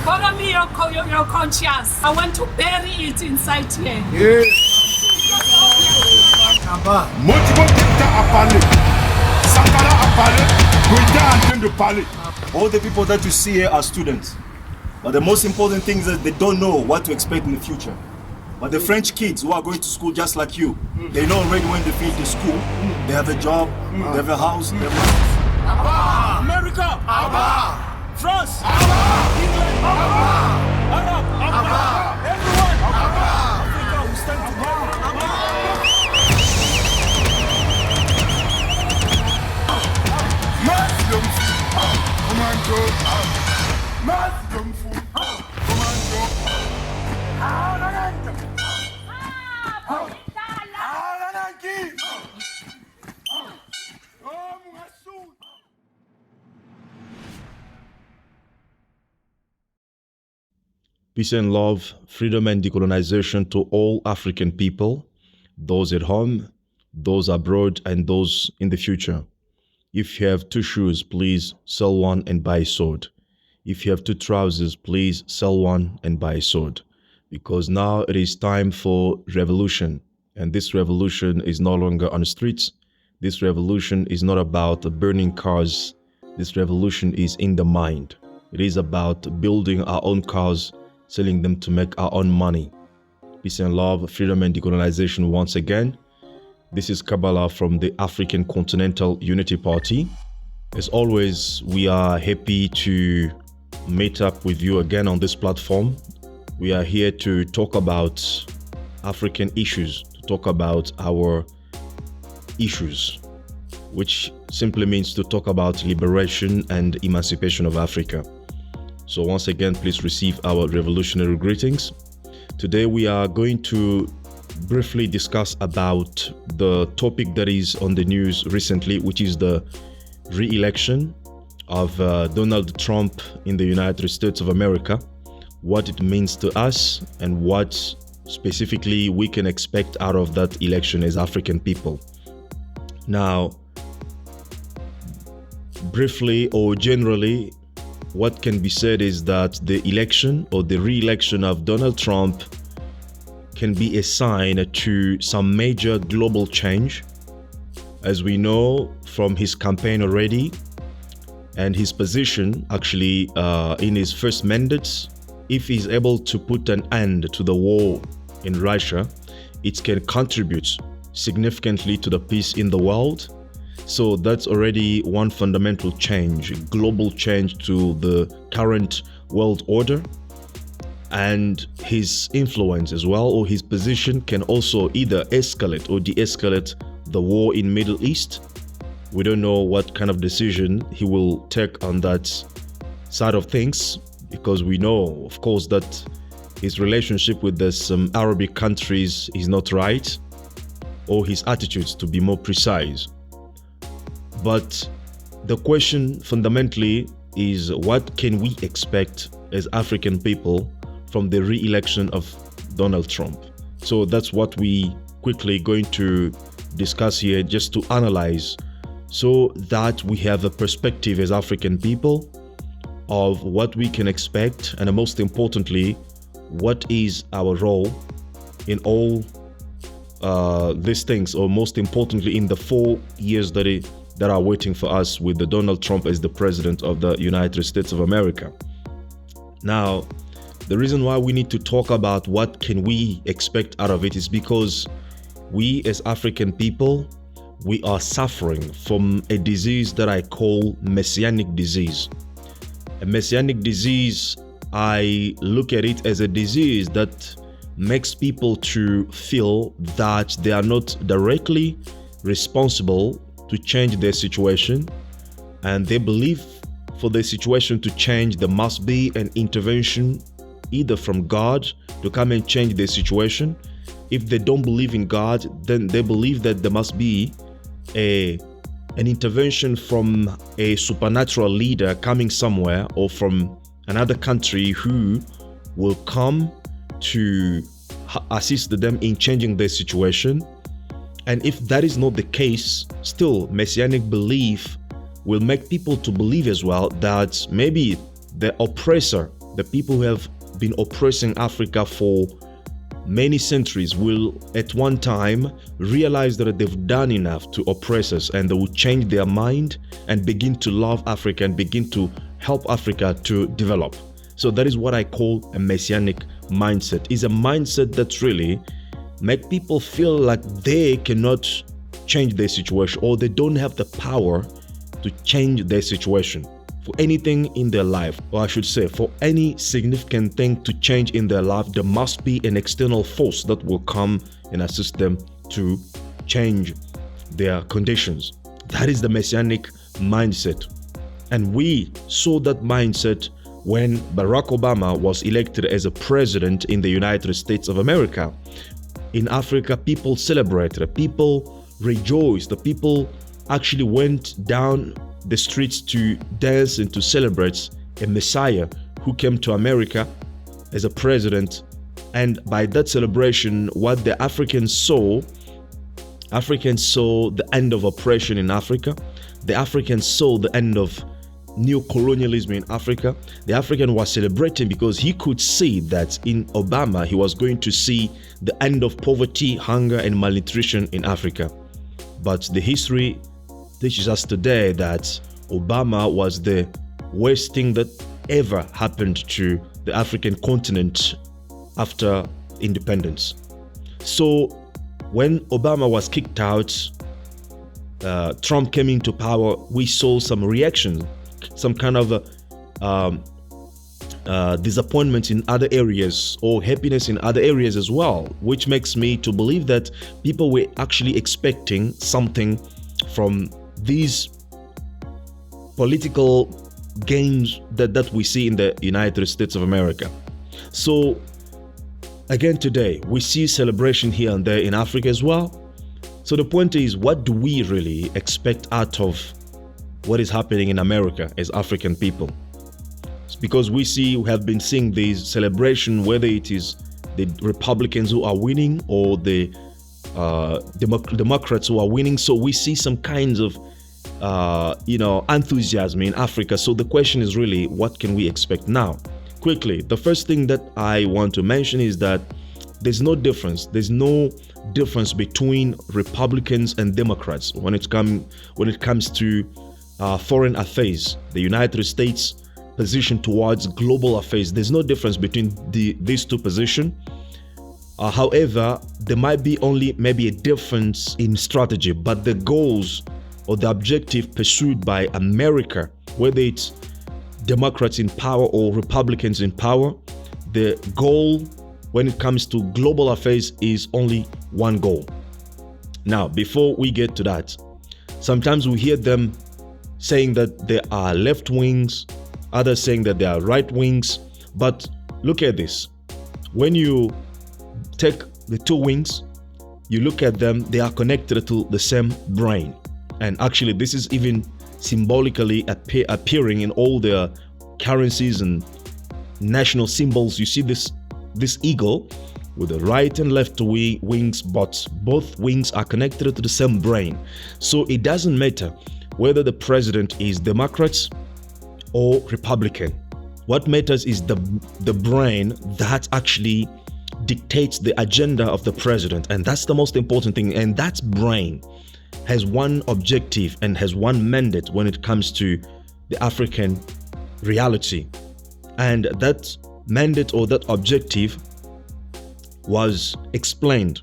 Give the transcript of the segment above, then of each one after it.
Follow me your conscience. I want to bury it inside here. Yes. Motivo Dicta a parlé. Sankara a parlé. Goïta est en train de parler. All the people that you see here are students. But the most important thing is that they don't know what to expect in the future. But the French kids who are going to school just like you, they know already when they finish school, they have a job, they have a house, they have a... Abba! America! Abba! France! Abba! England! Abba! Arab! Abba! Everyone! Abba! Africa, we stand together! Mass young fool! Commando! Mass young fool! Commando! Peace and love, freedom and decolonization to all African people, those at home, those abroad, and those in the future. If you have two shoes, please sell one and buy a sword. If you have two trousers, please sell one and buy a sword. Because now it is time for revolution. And this revolution is no longer on the streets. This revolution is not about burning cars. This revolution is in the mind. It is about building our own cars, selling them to make our own money. Peace and love, freedom and decolonization once again. This is Kabbalah from the African Continental Unity Party. As always, we are happy to meet up with you again on this platform. We are here to talk about African issues, to talk about our issues, which simply means to talk about liberation and emancipation of Africa. So once again, please receive our revolutionary greetings. Today we are going to briefly discuss about the topic that is on the news recently, which is the re-election of Donald Trump in the United States of America, what it means to us and what specifically we can expect out of that election as African people. Now, briefly or generally, what can be said is that the election or the re-election of Donald Trump can be a sign to some major global change. As we know from his campaign already and his position actually in his first mandate, if he's able to put an end to the war in Russia, it can contribute significantly to the peace in the world. So that's already one fundamental change, global change to the current world order. And his influence as well, or his position, can also either escalate or de-escalate the war in Middle East. We don't know what kind of decision he will take on that side of things, because we know, of course, that his relationship with some Arabic countries is not right, or his attitudes, to be more precise. But the question fundamentally is, what can we expect as African people from the re-election of Donald Trump? So that's what we quickly going to discuss here, just to analyze, so that we have a perspective as African people of what we can expect, and most importantly, what is our role in all these things, or most importantly in the 4 years that are waiting for us with the Donald Trump as the president of the United States of America. Now, the reason why we need to talk about what can we expect out of it is because we as African people, we are suffering from a disease that I call messianic disease. A messianic disease, I look at it as a disease that makes people to feel that they are not directly responsible to change their situation, and they believe for the situation to change there must be an intervention either from God to come and change their situation. If they don't believe in God, then they believe that there must be an intervention from a supernatural leader coming somewhere, or from another country who will come to assist them in changing their situation. And if that is not the case, still messianic belief will make people to believe as well that maybe the oppressor the people who have been oppressing Africa for many centuries will at one time realize that they've done enough to oppress us, and they will change their mind and begin to love Africa and begin to help Africa to develop. So that is what I call a messianic mindset. It's a mindset that really make people feel like they cannot change their situation, or they don't have the power to change their situation. For anything in their life, or I should say, for any significant thing to change in their life, there must be an external force that will come and assist them to change their conditions. That is the messianic mindset. And we saw that mindset when Barack Obama was elected as a president in the United States of America. In Africa, people celebrated, people rejoiced, the people actually went down the streets to dance and to celebrate a Messiah who came to America as a president. And by that celebration, what the Africans saw the end of oppression in Africa. The Africans saw the end of neo-colonialism in Africa. The African was celebrating because he could see that in Obama, he was going to see the end of poverty, hunger, and malnutrition in Africa. But the history teaches us today that Obama was the worst thing that ever happened to the African continent after independence. So when Obama was kicked out, Trump came into power, we saw some reaction, some kind of disappointment in other areas, or happiness in other areas as well, which makes me to believe that people were actually expecting something from these political games that we see in the United States of America. So again, today we see celebration here and there in Africa as well. So the point is, what do we really expect out of what is happening in America as African people? It's because we have been seeing these celebration, whether it is the Republicans who are winning or the Democrats who are winning. So we see some kinds of enthusiasm in Africa. So the question is really, what can we expect now? Quickly, the first thing that I want to mention is that there's no difference. There's no difference between Republicans and Democrats when it comes to foreign affairs. The United States position towards global affairs. There's no difference between these two positions. However, there might be only maybe a difference in strategy, but the goals or the objective pursued by America, whether it's Democrats in power or Republicans in power, the goal when it comes to global affairs is only one goal. Now, before we get to that, sometimes we hear them saying that there are left wings, others saying that there are right wings. But look at this. When you take the two wings, you look at them, they are connected to the same brain. And actually, this is even symbolically appearing in all the currencies and national symbols. You see this eagle with the right and left wings, but both wings are connected to the same brain. So it doesn't matter whether the president is Democrat or Republican. What matters is the brain that actually dictates the agenda of the president, and that's the most important thing. And that brain has one objective and has one mandate when it comes to the African reality. And that mandate or that objective was explained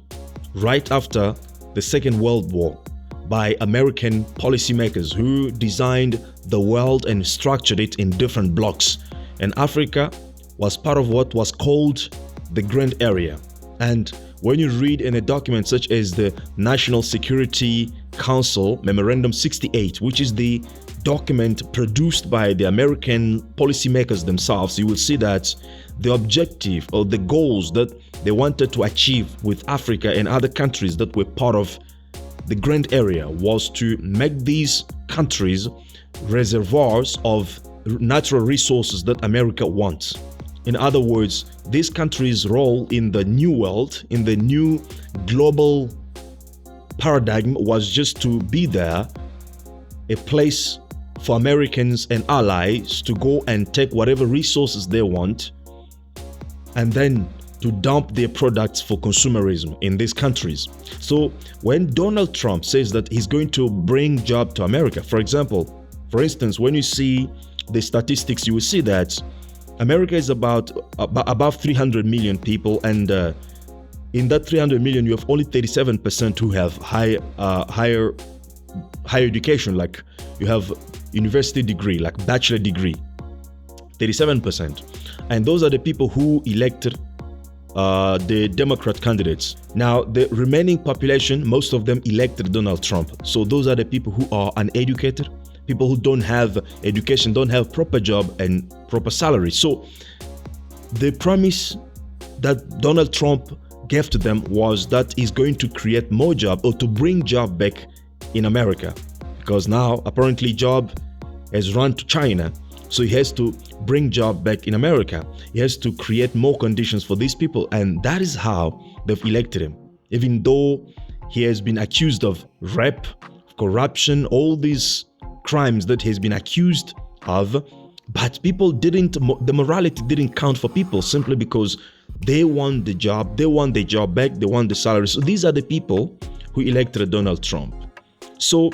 right after the Second World War by American policymakers who designed the world and structured it in different blocks. And Africa was part of what was called the Grand Area. And when you read in a document such as the National Security Council Memorandum 68, which is the document produced by the American policymakers themselves, you will see that the objective or the goals that they wanted to achieve with Africa and other countries that were part of the Grand Area was to make these countries reservoirs of natural resources that America wants. In other words, these countries' role in the new world, in the new global paradigm, was just to be there, a place for Americans and allies to go and take whatever resources they want and then to dump their products for consumerism in these countries. So when Donald Trump says that he's going to bring jobs to America, for instance, when you see the statistics, you will see that America is about above 300 million people, and in that 300 million, you have only 37% who have higher education, like you have university degree, like bachelor degree, 37%. And those are the people who elected the Democrat candidates. Now, the remaining population, most of them elected Donald Trump. So those are the people who are uneducated, people who don't have education, don't have proper job and proper salary. So the promise that Donald Trump gave to them was that he's going to create more jobs, or to bring job back in America, because now apparently job has run to China. So he has to bring job back in America. He has to create more conditions for these people, and that is how they've elected him. Even though he has been accused of rape, corruption, all these crimes that he's been accused of, but people the morality didn't count for people, simply because they want the job, they want the job back, they want the salary. So these are the people who elected Donald Trump. So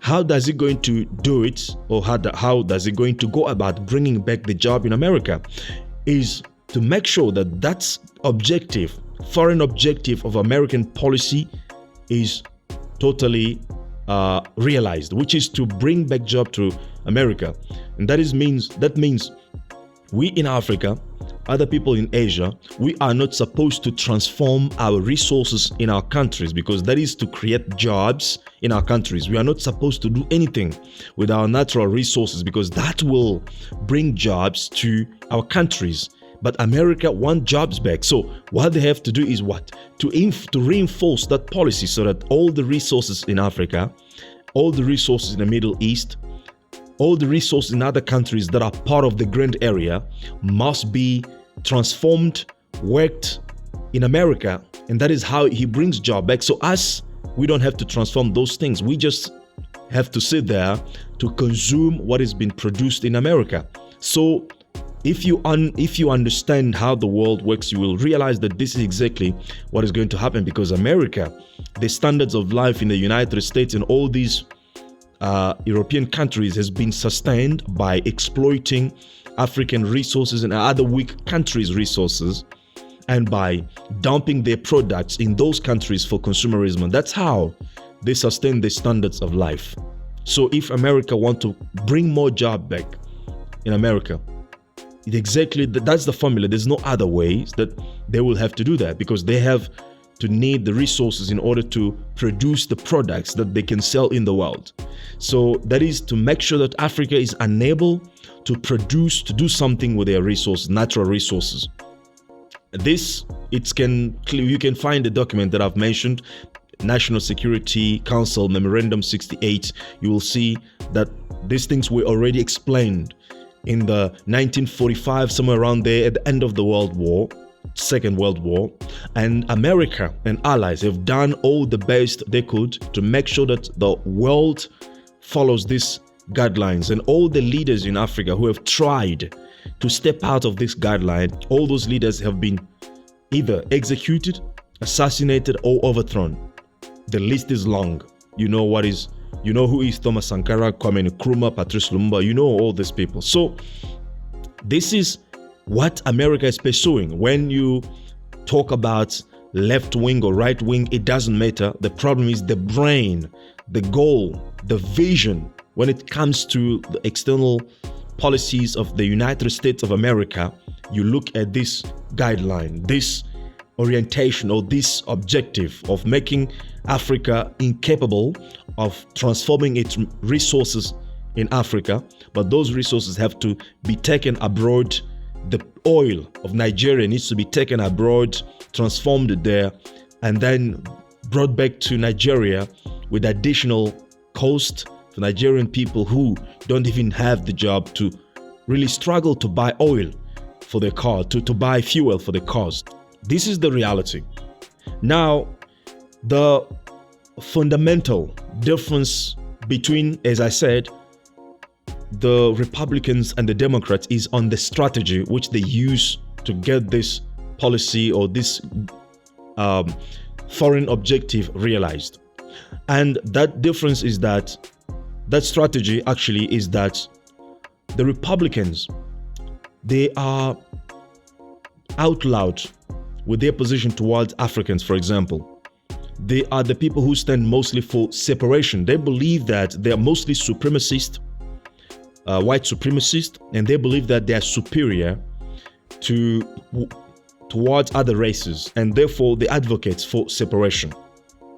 how does he going to do it, or how does he going to go about bringing back the job in America? Is to make sure that that's objective, foreign objective of American policy is totally realized, which is to bring back job to America. And that means we in Africa, other people in Asia, we are not supposed to transform our resources in our countries, because that is to create jobs in our countries. We are not supposed to do anything with our natural resources, because that will bring jobs to our countries. But America wants jobs back. So what they have to do is what? To reinforce that policy, so that all the resources in Africa, all the resources in the Middle East, all the resources in other countries that are part of the grand area must be transformed, worked in America. And that is how he brings job back. So us, we don't have to transform those things. We just have to sit there to consume what has been produced in America. So if you understand how the world works, you will realize that this is exactly what is going to happen, because America, the standards of life in the United States and all these European countries has been sustained by exploiting African resources and other weak countries' resources, and by dumping their products in those countries for consumerism. That's how they sustain the standards of life. So if America want to bring more job back in America, that's the formula. There's no other ways that they will have to do that, because they have to need the resources in order to produce the products that they can sell in the world. So that is to make sure that Africa is unable to produce, to do something with their resources, natural resources. This, you can find the document that I've mentioned, National Security Council Memorandum 68. You will see that these things were already explained in the 1945, somewhere around there, at the end of the Second World War, and America and allies have done all the best they could to make sure that the world follows these guidelines. And all the leaders in Africa who have tried to step out of this guideline, all those leaders have been either executed, assassinated, or overthrown. The list is long. You know who is Thomas Sankara, Kwame Nkrumah, Patrice Lumumba. You know all these people. So this is what America is pursuing. When you talk about left wing or right wing, it doesn't matter. The problem is the brain, the goal, the vision. When it comes to the external policies of the United States of America, you look at this guideline, this orientation, or this objective of making Africa incapable of transforming its resources in Africa, but those resources have to be taken abroad. The oil of Nigeria needs to be taken abroad, transformed there, and then brought back to Nigeria with additional cost for Nigerian people who don't even have the job to really struggle to buy oil for their car, to buy fuel for their cars. This is the reality. Now, the fundamental difference between, as I said, the Republicans and the Democrats is on the strategy which they use to get this policy or this foreign objective realized. And that difference is that strategy actually is that the Republicans, they are out loud with their position towards Africans, for example. They are the people who stand mostly for separation. They believe that they are mostly supremacist, white supremacist, and they believe that they are superior towards other races, and therefore they advocate for separation.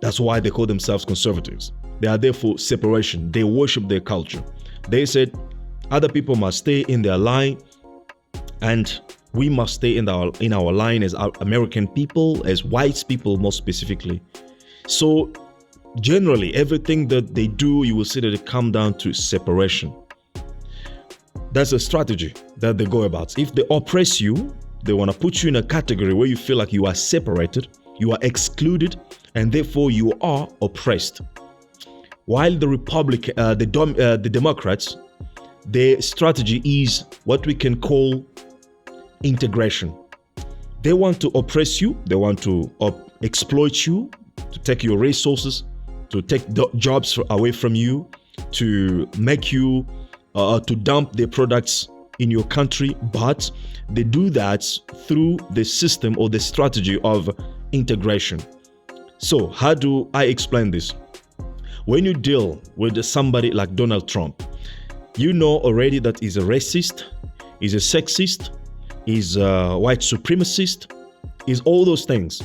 That's why they call themselves conservatives. They are there for separation. They worship their culture. They said other people must stay in their line, and we must stay in our line as American people, as white people more specifically. So generally, everything that they do, you will see that it comes down to separation. That's a strategy that they go about. If they oppress you, they want to put you in a category where you feel like you are separated, you are excluded, and therefore you are oppressed. While the Democrats, their strategy is what we can call integration. They want to oppress you, they want to exploit you, to take your resources, to take jobs away from you, to make you, to dump their products in your country, but they do that through the system or the strategy of integration. So how do I explain this? When you deal with somebody like Donald Trump, you know already that he's a racist, he's a sexist, he's a white supremacist, he's all those things.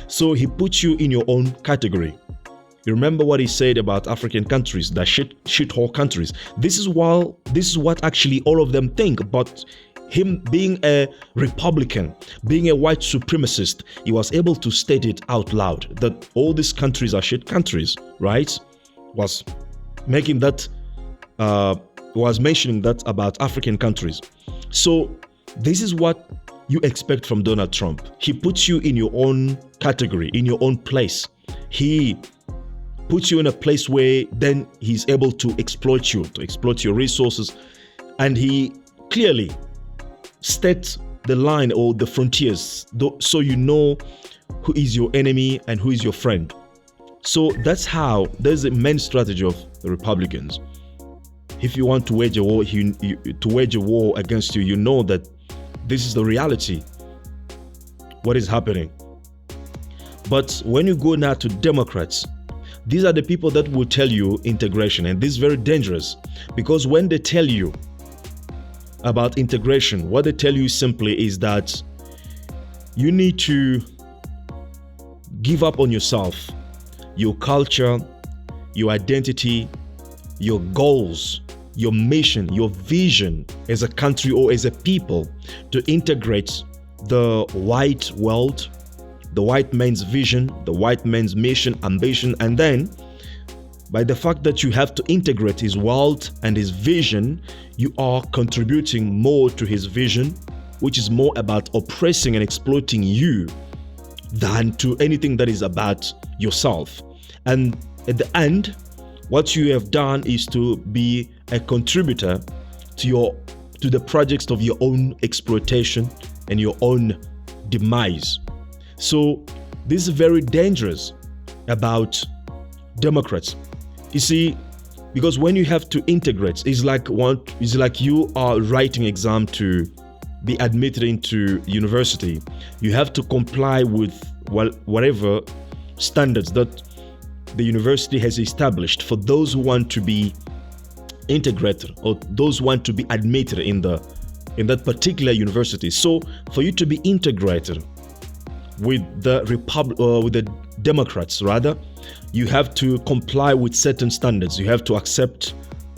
So he puts you in your own category. You remember what he said about African countries, the shithole countries. This is what actually all of them think. But him being a Republican, being a white supremacist, he was able to state it out loud that all these countries are shit countries, right? Was mentioning that about African countries. So this is what you expect from Donald Trump. He puts you in your own category, in your own place. He puts you in a place where then he's able to exploit you, to exploit your resources. And he clearly states the line or the frontiers, so you know who is your enemy and who is your friend. So that's the main strategy of the Republicans. If you want to wage a war, against you, you know that this is the reality, what is happening. But when you go now to Democrats, these are the people that will tell you integration, and this is very dangerous, because when they tell you about integration, what they tell you simply is that you need to give up on yourself, your culture, your identity, your goals, your mission, your vision as a country or as a people, to integrate the white world, the white man's vision, the white man's mission, ambition, and then by the fact that you have to integrate his world and his vision, you are contributing more to his vision, which is more about oppressing and exploiting you than to anything that is about yourself. And at the end, what you have done is to be a contributor to the projects of your own exploitation and your own demise. So this is very dangerous about Democrats. You see, because when you have to integrate, it's like you are writing exam to be admitted into university. You have to comply with whatever standards that the university has established for those who want to be integrated or those who want to be admitted in that particular university. So for you to be integrated with the Democrats, rather, you have to comply with certain standards. You have to accept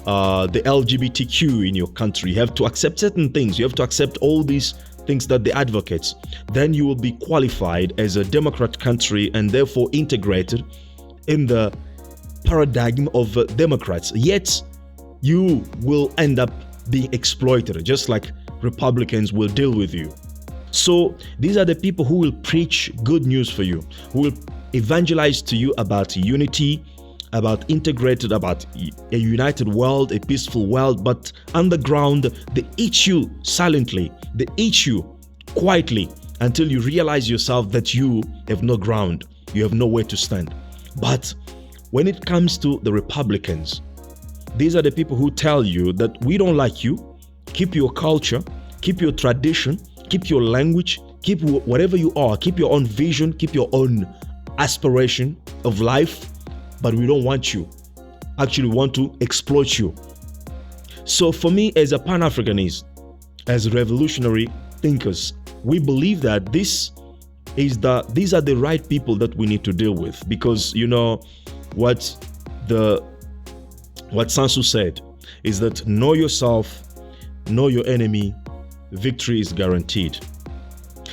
the LGBTQ in your country. You have to accept certain things. You have to accept all these things that they advocate. Then you will be qualified as a Democrat country and therefore integrated in the paradigm of Democrats. Yet you will end up being exploited, just like Republicans will deal with you. So these are the people who will preach good news for you, who will evangelize to you about unity, about integrated, about a united world, a peaceful world, but underground, they eat you silently, they eat you quietly until you realize yourself that you have no ground, you have nowhere to stand. But when it comes to the Republicans, these are the people who tell you that we don't like you, keep your culture, keep your tradition, keep your language, keep whatever you are, keep your own vision, keep your own aspiration of life, but we don't want you. Actually, we want to exploit you. So for me, as a Pan-Africanist, as revolutionary thinkers, we believe that these are the right people that we need to deal with, because you know what Sun Tzu said is that know yourself, know your enemy, victory is guaranteed.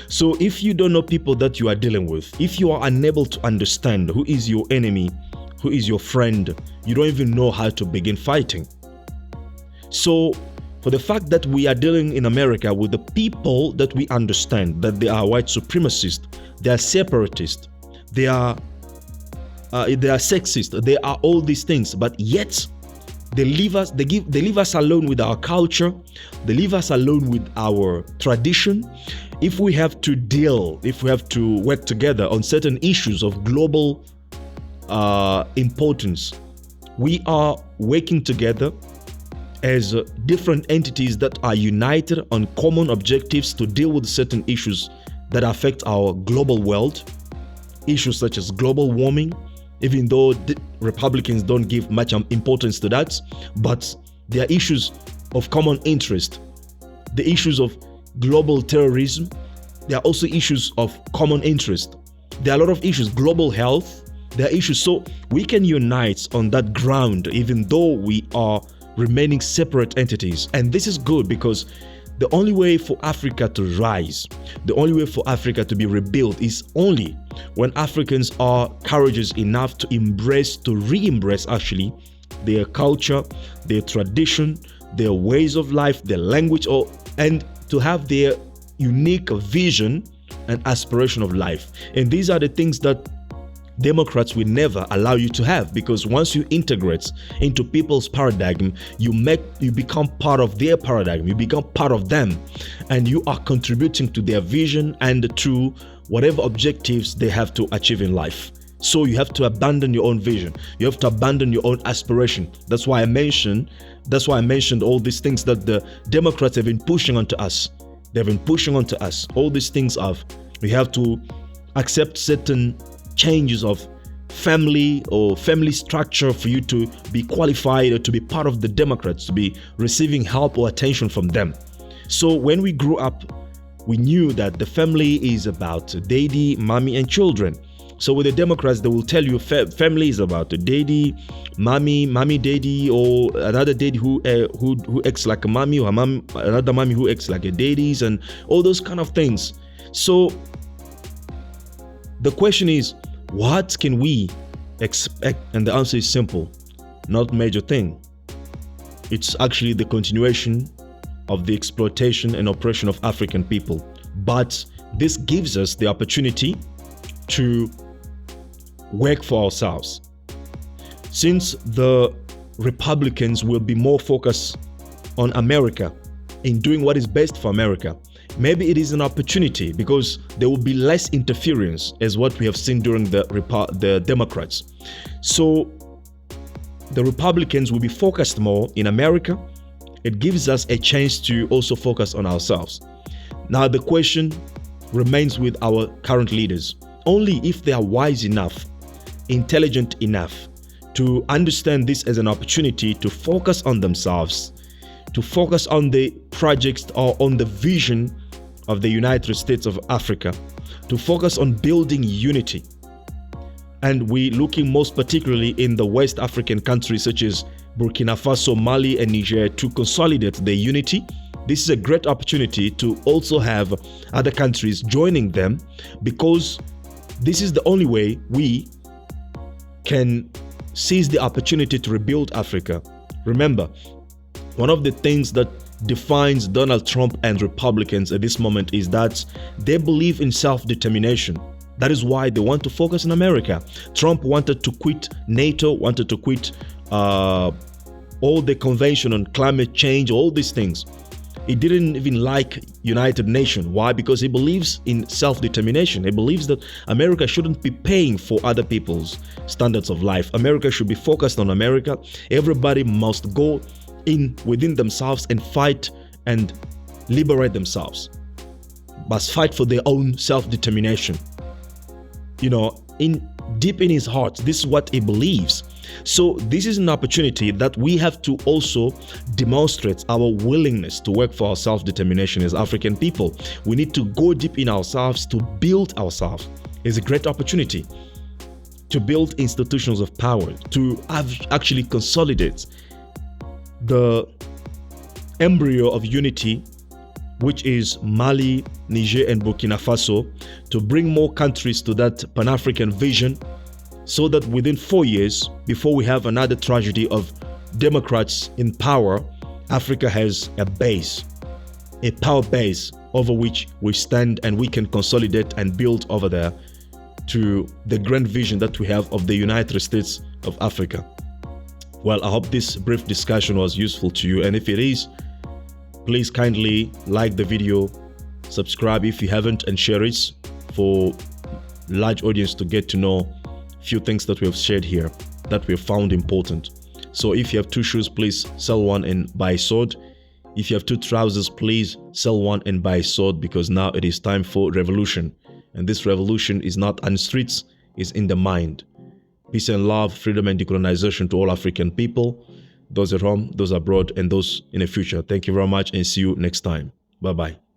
So if you don't know people that you are dealing with, if you are unable to understand who is your enemy, who is your friend, you don't even know how to begin fighting. So for the fact that we are dealing in America with the people that we understand that they are white supremacists, they are separatists, they are sexist, they are all these things, but yet they leave us alone with our culture, they leave us alone with our tradition. If we have to work together on certain issues of global importance, we are working together as different entities that are united on common objectives to deal with certain issues that affect our global world, issues such as global warming, even though the Republicans don't give much importance to that, but there are issues of common interest. The issues of global terrorism, there are also issues of common interest. There are a lot of issues, global health, there are issues. So we can unite on that ground, even though we are remaining separate entities. And this is good, because the only way for Africa to rise, the only way for Africa to be rebuilt is only when Africans are courageous enough to re-embrace actually their culture, their tradition, their ways of life, their language, and to have their unique vision and aspiration of life. And these are the things that Democrats will never allow you to have, because once you integrate into people's paradigm, you become part of their paradigm, you become part of them, and you are contributing to their vision and to whatever objectives they have to achieve in life. So you have to abandon your own vision, you have to abandon your own aspiration. That's why I mentioned all these things that the Democrats have been pushing onto us. They've been pushing onto us all these things of we have to accept certain changes of family or family structure for you to be qualified or to be part of the Democrats, to be receiving help or attention from them. So when we grew up, we knew that the family is about daddy, mommy, and children. So with the Democrats, they will tell you family is about daddy, mommy, daddy, or another daddy who acts like a mommy, or another mommy who acts like a daddies, and all those kind of things. So the question is, what can we expect? And the answer is simple, not major thing. It's actually the continuation of the exploitation and oppression of African people. But this gives us the opportunity to work for ourselves. Since the Republicans will be more focused on America, in doing what is best for America, maybe it is an opportunity, because there will be less interference as what we have seen during the Democrats. So the Republicans will be focused more in America. It gives us a chance to also focus on ourselves. Now the question remains with our current leaders. Only if they are wise enough, intelligent enough to understand this as an opportunity to focus on themselves, to focus on the projects or on the vision of the United States of Africa, to focus on building unity. And we looking most particularly in the West African countries such as Burkina Faso, Mali, and Niger to consolidate their unity. This is a great opportunity to also have other countries joining them, because this is the only way we can seize the opportunity to rebuild Africa. Remember, one of the things that defines Donald Trump and Republicans at this moment is that they believe in self-determination. That is why they want to focus on America. Trump wanted to quit NATO, wanted to quit all the convention on climate change, all these things. He didn't even like United Nations. Why? Because he believes in self-determination. He believes that America shouldn't be paying for other people's standards of life. America should be focused on America. Everybody must go in within themselves and fight and liberate themselves. Must fight for their own self-determination. You know, deep in his heart, this is what he believes. So this is an opportunity that we have to also demonstrate our willingness to work for our self-determination as African people. We need to go deep in ourselves to build ourselves. It's a great opportunity to build institutions of power, to actually consolidate the embryo of unity, which is Mali, Niger, and Burkina Faso, to bring more countries to that Pan-African vision, so that within 4 years, before we have another tragedy of Democrats in power, Africa has a base, a power base over which we stand and we can consolidate and build over there to the grand vision that we have of the United States of Africa. Well, I hope this brief discussion was useful to you, and if it is, please kindly like the video, subscribe if you haven't, and share it for large audience to get to know few things that we have shared here that we have found important. So if you have 2 shoes, please sell one and buy a sword. If you have 2 trousers, please sell one and buy a sword, because now it is time for revolution. And this revolution is not on the streets, it's in the mind. Peace and love, freedom and decolonization to all African people, those at home, those abroad, and those in the future. Thank you very much, and see you next time. Bye-bye.